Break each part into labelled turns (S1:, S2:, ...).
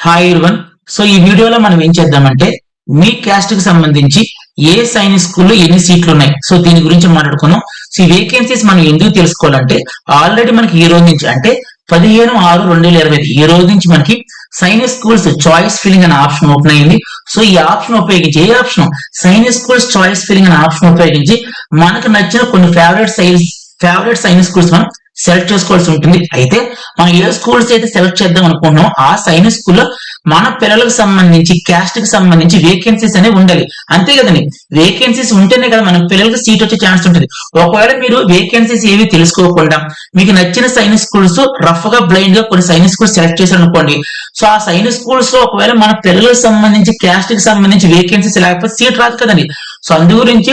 S1: Hi everyone. So ఈ వీడియోలో మనం ఏం చేద్దామంటే మీ క్యాస్ట్ కి సంబంధించి ఏ సైనిక్ స్కూల్లో ఎన్ని సీట్లు ఉన్నాయి సో దీని గురించి మాట్లాడుకున్నాం. సో ఈ వేకెన్సీస్ మనం ఎందుకు తెలుసుకోవాలంటే ఆల్రెడీ మనకి ఈ రోజు నుంచి అంటే 15/6/2025 ఈ రోజు నుంచి మనకి సైనిక్ స్కూల్స్ చాయిస్ ఫిల్లింగ్ అనే ఆప్షన్ ఓపెన్ అయింది. సో ఈ ఆప్షన్ ఉపయోగించి ఏ option Sainik schools choice filling అనే ఆప్షన్ ఉపయోగించి మనకు నచ్చిన కొన్ని ఫేవరెట్ సైనిక్ స్కూల్స్ మనం సెలెక్ట్ చేసుకోవాల్సి ఉంటుంది. అయితే మనం ఏ స్కూల్స్ అయితే సెలెక్ట్ చేద్దాం అనుకుంటున్నాం ఆ సైనిక్ స్కూల్లో మన పిల్లలకు సంబంధించి క్యాస్ట్ కి సంబంధించి వేకెన్సీస్ అనేవి ఉండాలి. అంతే కదండి, వేకెన్సీస్ ఉంటేనే కదా మన పిల్లలకి సీట్ వచ్చే ఛాన్స్ ఉంటుంది. ఒకవేళ మీరు వేకెన్సీస్ ఏవి తెలుసుకోకుండా మీకు నచ్చిన సైనిక్ స్కూల్స్ రఫ్ గా బ్లైండ్ గా కొన్ని సైనిక్ స్కూల్స్ సెలెక్ట్ చేశారు అనుకోండి, సో ఆ సైనిక్ స్కూల్స్ లో ఒకవేళ మన పిల్లలకు సంబంధించి క్యాస్ట్ కి సంబంధించి వేకెన్సీస్ లేకపోతే సీట్ రాదు కదండి. సో అందు గురించి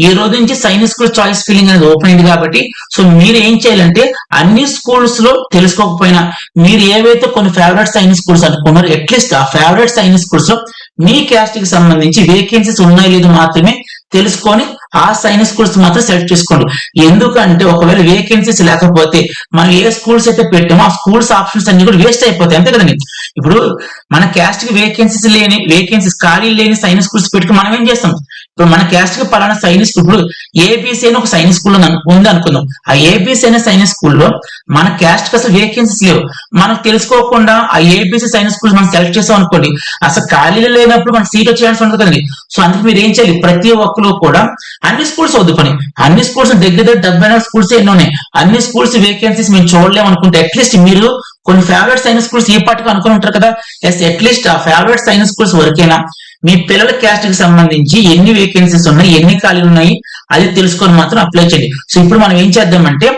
S1: ఈ రోజు నుంచి సైనిక్ స్కూల్ చాయిస్ ఫిల్లింగ్ అనేది ఓపెన్ అయింది కాబట్టి సో మీరు ఏం చేయాలంటే అన్ని స్కూల్స్ లో తెలుసుకోకపోయినా మీరు ఏవైతే కొన్ని ఫేవరెట్ సైనిక్ స్కూల్స్ అనుకున్నారో అట్లీస్ట్ ఆ ఫేవరెట్ సైనిక్ స్కూల్స్ లో మీ క్యాస్ట్ కి సంబంధించి వేకెన్సీస్ ఉన్నాయో లేదో మాత్రమే తెలుసుకొని ఆ సైనిక్ స్కూల్స్ మాత్రం సెలెక్ట్ చేసుకోండి. ఎందుకంటే ఒకవేళ వేకెన్సీస్ లేకపోతే మనం ఏ స్కూల్స్ అయితే పెట్టామో ఆ స్కూల్స్ ఆప్షన్స్ అన్ని కూడా వేస్ట్ అయిపోతాయి. అంతే కదండి. ఇప్పుడు మన క్యాస్ట్ కి వేకెన్సీస్ ఖాళీ లేని సైనిక్ స్కూల్స్ పెట్టుకుని మనం ఏం చేస్తాం, ఇప్పుడు మన క్యాస్ట్ కి పలానా సైనిక్ స్కూల్ ఇప్పుడు ఏబీసీ అని ఒక సైనిక్ స్కూల్ ఉంది అనుకుందాం. ఆ ఏబీసీ అనే సైనిక్ స్కూల్లో మన క్యాస్ట్ కి అసలు వేకెన్సీస్ లేవు. మనకు తెలుసుకోకుండా ఆ ఏబీసీ సైనిక్ స్కూల్స్ మనం సెలెక్ట్ చేసాం అనుకోండి, అసలు ఖాళీలు లేనప్పుడు మనకు సీట్ వచ్చే ఛాన్స్ ఉంటుంది కదండి. సో అందుకు మీరు ఏం చేయాలి, ప్రతి ఒక్కరు కూడా అన్ని స్కూల్స్ వద్దుకొని అన్ని స్కూల్స్ దగ్గర 74 స్కూల్స్ ఎన్నో ఉన్నాయి, అన్ని స్కూల్స్ వేకెన్సీస్ మేము చూడలేము అనుకుంటే అట్లీస్ట్ మీరు కొన్ని ఫేవరెట్ సైనిక్ స్కూల్స్ ఈ పాటికి అనుకుని ఉంటారు కదా, ఎస్ అట్లీస్ట్ ఆ ఫేవరెట్ సైనిక్ స్కూల్స్ వరకైనా మీ పిల్లల క్యాస్ట్ కి సంబంధించి ఎన్ని వేకెన్సీస్ ఉన్నాయి ఎన్ని ఖాళీలు ఉన్నాయి అది తెలుసుకొని మాత్రం అప్లై చేయండి. సో ఇప్పుడు మనం ఏం చేద్దామంటే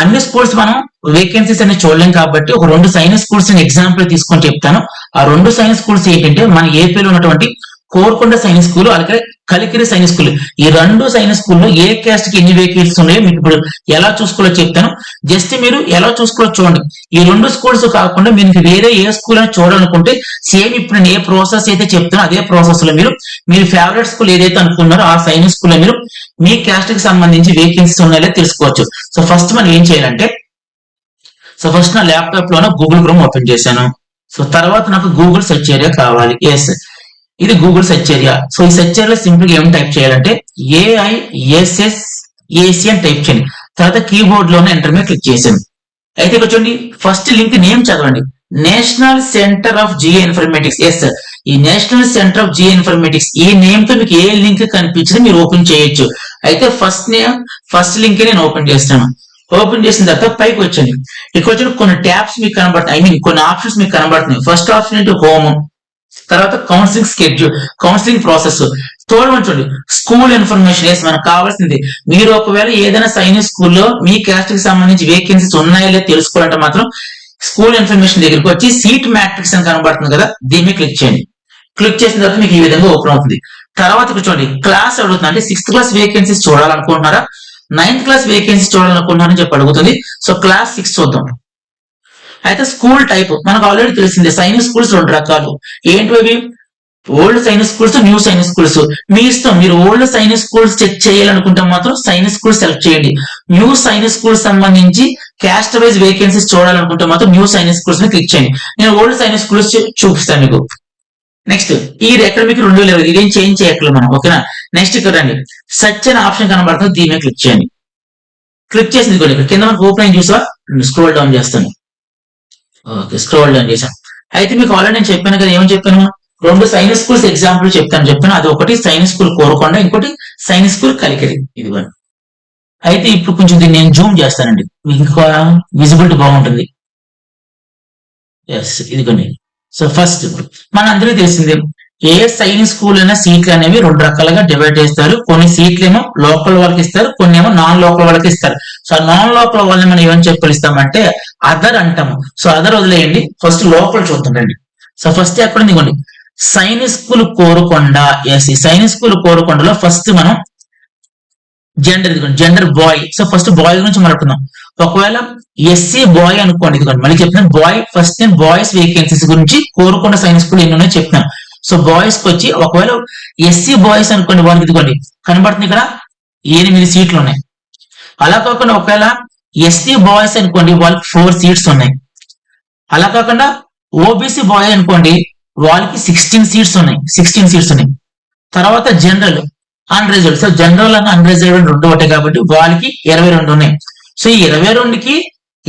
S1: అన్ని స్కూల్స్ మనం వేకెన్సీస్ అనేది చూడలేం కాబట్టి ఒక 2 సైనిక్ స్కూల్స్ ఎగ్జాంపుల్ తీసుకొని చెప్తాను. ఆ 2 సైనిక్ స్కూల్స్ ఏంటంటే మన ఏపీలో ఉన్నటువంటి కోరుకొండ సైనిక్ స్కూల్ అలాగే కలికిరి సైనిక్ స్కూల్. ఈ 2 సైనిక్ స్కూల్లో ఏ క్యాస్ట్ కి ఎన్ని వేకెన్సీస్ ఉన్నాయో మీకు ఇప్పుడు ఎలా చూసుకోవాలో చెప్తాను. జస్ట్ మీరు ఎలా చూసుకోవాలో చూడండి. ఈ 2 స్కూల్స్ కాకుండా మీకు వేరే ఏ స్కూల్ అని చూడాలనుకుంటే సేమ్ ఇప్పుడు నేను ఏ ప్రాసెస్ అయితే చెప్తానో అదే ప్రాసెస్ లో మీరు ఫేవరెట్ స్కూల్ ఏదైతే అనుకున్నారో ఆ సైనిక్ స్కూల్ లో మీరు మీ క్యాస్ట్ కి సంబంధించి వేకెన్సీస్ ఉన్నాయో తెలుసుకోవచ్చు. సో ఫస్ట్ మనం ఏం చేయాలంటే ఫస్ట్ నా ల్యాప్టాప్ లోనే గూగుల్ క్రోమ్ ఓపెన్ చేశాను. సో తర్వాత నాకు గూగుల్ సెర్చ్ ఏరియా కావాలి. ఎస్, ఇది గూగుల్ సెర్చ్ ఏరియా. సో ఈ సెర్చ్ ఏరియాలో సింపుల్ గా ఏం టైప్ చేయాలంటే AISSAC అని టైప్ చేయండి. తర్వాత కీబోర్డ్ లోనే ఎంటర్ మీద క్లిక్ చేశాను. అయితే ఇక్కడ చూడండి, ఫస్ట్ లింక్ నేమ్ చదవండి, National Centre of Geoinformatics. Yes, ఈ National Centre of Geoinformatics ఈ నేమ్ తో మీకు ఏ లింక్ కనిపించింది మీరు ఓపెన్ చేయొచ్చు. అయితే ఫస్ట్ లింక్ నేను ఓపెన్ చేస్తాను. ఓపెన్ చేసిన తర్వాత పైకి వచ్చండి. ఇక్కడ వచ్చి కొన్ని ట్యాబ్స్ మీకు కనబడుతున్నాయి, కొన్ని ఆప్షన్స్ మీకు కనబడుతున్నాయి. ఫస్ట్ ఆప్షన్ ఏంటి, హోమ్. తర్వాత counselling schedule, counselling process. Third one చూడండి, స్కూల్ ఇన్ఫర్మేషన్. ఎస్, మనకు కావాల్సింది మీరు ఒకవేళ ఏదైనా సైనిక్ స్కూల్లో మీ క్యాస్ట్ కి సంబంధించి వేకెన్సీస్ ఉన్నాయో లేదో తెలుసుకోవాలంటే మాత్రం స్కూల్ ఇన్ఫర్మేషన్ దగ్గరికి వచ్చి సీట్ మ్యాట్రిక్స్ అని కనబడుతుంది కదా, దీన్ని క్లిక్ చేయండి. క్లిక్ చేసిన తర్వాత మీకు ఈ విధంగా ఓపెన్ అవుతుంది. తర్వాత చూడండి, క్లాస్ అడుగుతుంది, అంటే 6th క్లాస్ వేకెన్సీస్ చూడాలనుకుంటున్నారా 9th క్లాస్ వేకెన్సీస్ చూడాలనుకుంటున్నారని చెప్పి అడుగుతుంది. సో క్లాస్ 6 చూద్దాం. అయితే స్కూల్ టైప్ మనకు ఆల్రెడీ తెలిసిందే, సైనిక్ స్కూల్స్ 2 రకాలు. ఏంటి, old Sainik schools, new Sainik schools. మీ ఇష్టం, మీరు ఓల్డ్ సైనిక్ స్కూల్స్ చెక్ చేయాలనుకుంటే మాత్రం సైనిక్ స్కూల్స్ సెలెక్ట్ చేయండి. న్యూ సైనిక్ స్కూల్స్ సంబంధించి క్యాస్ట్ వైజ్ వేకెన్సీస్ చూడాలనుకుంటే మాత్రం న్యూ సైనిక్ స్కూల్స్ ని క్లిక్ చేయండి. నేను ఓల్డ్ సైనిక్ స్కూల్స్ చూపిస్తాను మీకు. నెక్స్ట్ ఈ అకాడమిక్ 2020 ఇదేం చేంజ్ చేయట్లేదు మనం, ఓకేనా. నెక్స్ట్ ఇక్కడ రండి, సర్చ్ అనే ఆప్షన్ కనబడుతుంది, దీని క్లిక్ చేయండి. క్లిక్ చేసింది కూడా ఇక్కడ కింద మనకు ఓపెన్ అయింది చూసా, స్క్రోల్ డౌన్ చేస్తాను. ఓకే, స్క్రోల్ డౌన్ చేశాను. అయితే మీకు ఆల్రెడీ నేను చెప్పాను కదా, ఏమని చెప్పాను, 2 సైనిక్ స్కూల్స్ ఎగ్జాంపుల్ చెప్పాను. అది ఒకటి సైనిక్ స్కూల్ కోరుకొండ, ఇంకోటి సైనిక్ స్కూల్ కలికిరి. ఇదిగోండి. అయితే ఇప్పుడు కొంచెం దీన్ని నేను జూమ్ చేస్తానండి, మీకు ఇంకా విజిబిలిటీ బాగుంటుంది. ఎస్, ఇదిగోండి. సో ఫస్ట్ మన అందరికీ తెలిసిందే, ఏ సైనిక్ స్కూల్ అయినా సీట్లు అనేవి 2 రకాలుగా డివైడ్ చేస్తారు. కొన్ని సీట్లు ఏమో లోకల్ వాళ్ళకి ఇస్తారు, కొన్ని ఏమో నాన్ లోకల్ వాళ్ళకి ఇస్తారు. సో నాన్ లోకల్ వాళ్ళని మనం ఏమని చెప్పిస్తామంటే అదర్ అంటాము. సో అదర్ వదిలేయండి, ఫస్ట్ లోకల్ చూద్దామండి. సో ఫస్ట్ ఎక్కడ ఇదిగోండి, సైనిక్ స్కూల్ కోరుకొండ. ఎస్, ఈ సైనిక్ స్కూల్ కోరుకొండలో ఫస్ట్ మనం జెండర్, ఇదిగోండి gender boy. So first boy గురించి మాట్లాడుకుందాం. ఒకవేళ ఎస్సీ బాయ్ అనుకోండి, ఇదిగోండి మళ్ళీ చెప్తున్నాను బాయ్. ఫస్ట్ నేను బాయ్స్ వేకెన్సీస్ గురించి కోరుకొండ సైనిక్ స్కూల్ ఎన్ని ఉన్నాయో చెప్తాను. సో బాయ్స్ కి వచ్చి ఒకవేళ ఎస్సీ బాయ్స్ అనుకోండి, వాళ్ళకి ఇదిగోండి కనబడుతుంది ఇక్కడ 8 సీట్లు ఉన్నాయి. అలా కాకుండా ఒకవేళ ఎస్సీ బాయ్స్ అనుకోండి, వాళ్ళకి 4 సీట్స్ ఉన్నాయి. అలా కాకుండా ఓబీసీ బాయ్ అనుకోండి, వాళ్ళకి 16 సీట్స్ ఉన్నాయి, 16 సీట్స్ ఉన్నాయి. తర్వాత general, unreserved. So general and unreserved రెండు ఒకటే కాబట్టి వాళ్ళకి 22 ఉన్నాయి. సో ఈ 22కి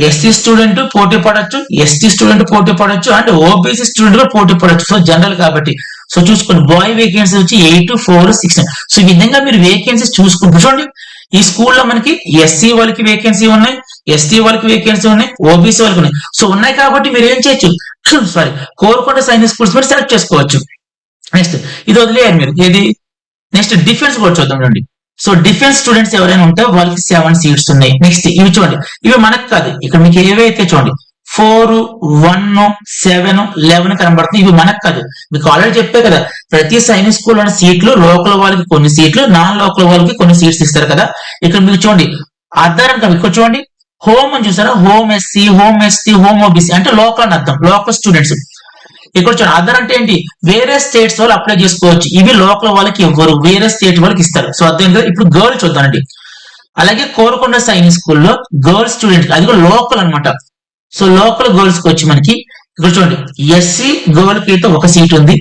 S1: ఎస్సీ స్టూడెంట్ పోటీ పడొచ్చు, ఎస్టీ స్టూడెంట్ పోటీ పడొచ్చు, అండ్ ఓబీసీ స్టూడెంట్ కూడా పోటీ పడొచ్చు. సో జనరల్ కాబట్టి. సో చూసుకోండి, బాయ్ వేకెన్సీ వచ్చి 8, 4, 6. సో ఈ విధంగా మీరు వేకెన్సీస్ చూసుకుంటూ చూడండి. ఈ స్కూల్లో మనకి ఎస్సీ వాళ్ళకి వేకెన్సీ ఉన్నాయి, ఎస్టీ వాళ్ళకి వేకెన్సీ ఉన్నాయి, ఓబీసీ వాళ్ళకి ఉన్నాయి. సో ఉన్నాయి కాబట్టి మీరు ఏం చేయొచ్చు, సారీ, కోరుకొండ సైనిక్ స్కూల్స్ మీరు సెలెక్ట్ చేసుకోవచ్చు. నెక్స్ట్ ఇది వదిలేయారు మీరు. ఏది నెక్స్ట్ డిఫెన్స్ కూడా చూద్దాం రండి. సో డిఫెన్స్ స్టూడెంట్స్ ఎవరైనా ఉంటే వాళ్ళకి 7 సీట్స్ ఉన్నాయి. నెక్స్ట్ ఇవి చూడండి, ఇవి మనకు కాదు, ఇక్కడ మీకు ఏవైతే చూడండి 4, 1, 7, 11 కనబడుతుంది, ఇవి మనకు కాదు. మీకు ఆల్రెడీ చెప్పే కదా, ప్రతి సైనిక్ స్కూల్ ఉన్న సీట్లు లోకల్ వాళ్ళకి కొన్ని సీట్లు, నాన్ లోకల్ వాళ్ళకి కొన్ని సీట్స్ ఇస్తారు కదా. ఇక్కడ మీకు చూడండి అదర్ అంటాం, ఇక్కడ చూడండి హోమ్ అని చూసారా, home SC, home ST, home OBC అంటే లోకల్ అని అర్థం, లోకల్ స్టూడెంట్స్. ఇక్కడ చూడండి అదర్ అంటే ఏంటి, వేరే స్టేట్స్ వాళ్ళు అప్లై చేసుకోవచ్చు, ఇవి లోకల్ వాళ్ళకి ఇవ్వరు, వేరే స్టేట్ వాళ్ళకి ఇస్తారు. సో అర్థం కదా. ఇప్పుడు గర్ల్స్ చూద్దామండి. అలాగే కోరుకొండ సైనిక్ స్కూల్లో గర్ల్స్ స్టూడెంట్స్, అది కూడా లోకల్ అనమాట. సో లోకల్ గర్ల్స్ కి వచ్చి మనకి ఇక్కడ చూడండి ఎస్సీ గర్ల్ కి అయితే 1 సీట్ ఉంది,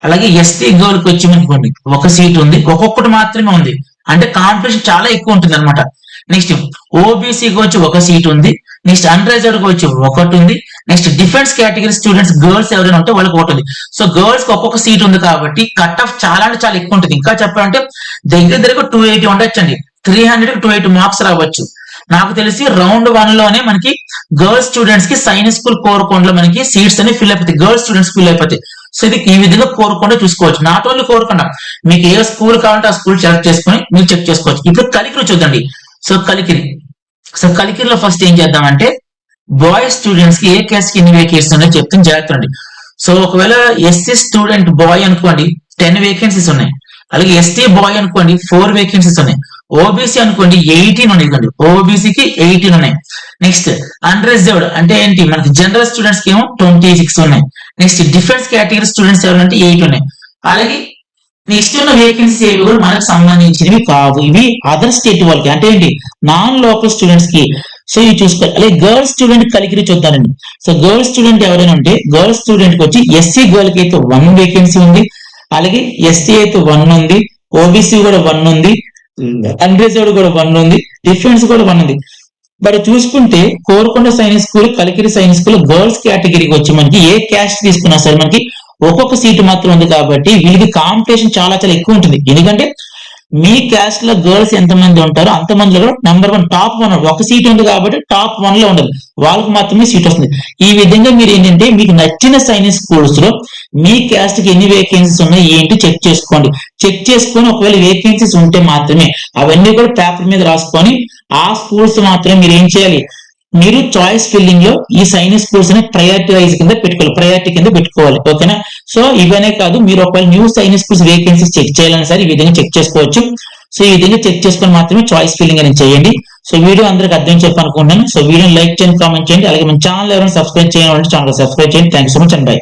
S1: అలాగే ఎస్టీ గర్ల్ కి వచ్చి మనకి 1 సీట్ ఉంది, ఒక్కొక్కటి మాత్రమే ఉంది, అంటే కాంపిటీషన్ చాలా ఎక్కువ ఉంటుంది అనమాట. నెక్స్ట్ ఓబీసీకి వచ్చి 1 సీట్ ఉంది, నెక్స్ట్ అన్రిజర్వ్డ్ కి వచ్చి 1 ఉంది, next defence category students girls ఎవరైనా ఉంటే వాళ్ళకి 1 ఉంది. సో గర్ల్స్ కి ఒక్కొక్క సీట్ ఉంది కాబట్టి కట్ ఆఫ్ చాలా అంటే చాలా ఎక్కువ ఉంటుంది. ఇంకా చెప్పాలంటే దగ్గర 280 ఉండొచ్చండి, 300 కి 280 మార్క్స్ రావచ్చు. నాకు తెలిసి రౌండ్ 1 లోనే మనకి గర్ల్స్ స్టూడెంట్స్ కి సైనిక్ స్కూల్ కోరుకొండలో మనకి సీట్స్ అనేవి ఫిల్ అయిపోతాయి, గర్ల్స్ స్టూడెంట్స్ ఫిల్ అయిపోతాయి. సో ఇది ఈ విధంగా కోరుకొండ చూసుకోవచ్చు. నాట్ ఓన్లీ కోరుకొండ, మీకు ఏ స్కూల్ కావాలంటే ఆ స్కూల్ సెలెక్ట్ చేసుకుని మీరు చెక్ చేసుకోవచ్చు. ఇప్పుడు కలికిరి చూద్దండి. సో కలికిరిలో ఫస్ట్ ఏం చేద్దామంటే బాయ్స్ స్టూడెంట్స్ కి ఏ క్లాస్ కి ఎన్ని వేకెన్సీస్ ఉన్నాయో చెప్తాను, జాగ్రత్త అండి. సో ఒకవేళ ఎస్సీ స్టూడెంట్ బాయ్ అనుకోండి 10 వేకెన్సీస్ ఉన్నాయి, అలాగే ఎస్టీ బాయ్ అనుకోండి 4 వేకెన్సీస్ ఉన్నాయి, ఓబీసీ అనుకోండి 18 ఉన్నాయి, ఓబీసీకి 18 ఉన్నాయి. నెక్స్ట్ అన్రిజర్వ్డ్ అంటే ఏంటి, మనకి జనరల్ స్టూడెంట్స్ కి ఏమో 26 ఉన్నాయి. నెక్స్ట్ డిఫెన్స్ కేటగిరీ స్టూడెంట్స్ ఎవరంటే 8 ఉన్నాయి. అలాగే నెక్స్ట్ ఉన్న వేకెన్సీస్ ఏవి కూడా మనకు సంబంధించినవి కావు, ఇవి అదర్ స్టేట్ వాళ్ళకి, అంటే ఏంటి నాన్ లోకల్ స్టూడెంట్స్ కి. సో ఇవి చూసుకోవాలి. అలాగే గర్ల్స్ స్టూడెంట్ కలిగిరి చూద్దానండి. సో గర్ల్స్ స్టూడెంట్ ఎవరైనా ఉంటే గర్ల్స్ స్టూడెంట్ కి వచ్చి ఎస్సీ గర్ల్ కి అయితే 1 వేకెన్సీ ఉంది, అలాగే ఎస్టీ అయితే 1 ఉంది, ఓబీసీ కూడా 1 ఉంది, అన్రిజర్వ్డ్ కూడా 1 ఉంది, డిఫెన్స్ కూడా 1 ఉంది. మరి చూసుకుంటే Korukonda Sainik school, Kalikiri Sainik school girls కేటగిరీకి వచ్చి మనకి ఏ క్యాస్ట్ తీసుకున్నా సరే మనకి ఒక్కొక్క సీటు మాత్రం ఉంది కాబట్టి వీళ్ళకి కాంపిటీషన్ చాలా చాలా ఎక్కువ ఉంటుంది. ఎందుకంటే మీ క్యాస్ట్ లో గర్ల్స్ ఎంతమంది ఉంటారో అంతమందిలో కూడా నెంబర్ 1 టాప్ 1 1 సీట్ ఉంది కాబట్టి టాప్ 1 లో ఉండదు, వాళ్ళకి మాత్రమే సీట్ వస్తుంది. ఈ విధంగా మీరు ఏంటంటే మీకు నచ్చిన సైనిక్ స్కూల్స్ లో మీ క్యాస్ట్ కి ఎన్ని వేకెన్సీస్ ఉన్నాయి ఏంటి చెక్ చేసుకోండి. చెక్ చేసుకొని ఒకవేళ వేకెన్సీస్ ఉంటే మాత్రమే అవన్నీ కూడా పేపర్ మీద రాసుకొని ఆ స్కూల్స్ మాత్రమే మీరు ఏం చేయాలి, మీరు చాయిస్ ఫిల్లింగ్ లో ఈ సైనిక్ స్కూల్స్ ని ప్రయారిటీ కింద పెట్టుకోవాలి. ఓకేనా. సో ఇవనే కాదు, మీరు ఒకవేళ new Sainik schools vacancies check చేయాలని సరే ఈ విధంగా చెక్ చేసుకోవచ్చు. సో ఈ విధంగా చెక్ చేసుకొని మాత్రమే చాయిస్ ఫిల్లింగ్ అనేది చేయండి. సో వీడియో అందరికి అర్థం చెప్పనుకుంటున్నాను. సో వీడియోని లైక్ చేయండి, కామెంట్ చేయండి, అలాగే మన ఛానల్ ఎవరైనా సబ్స్క్రైబ్ చేయాలంటే ఛానల్ సబ్స్క్రైబ్ చేయండి. Thank you so much and by.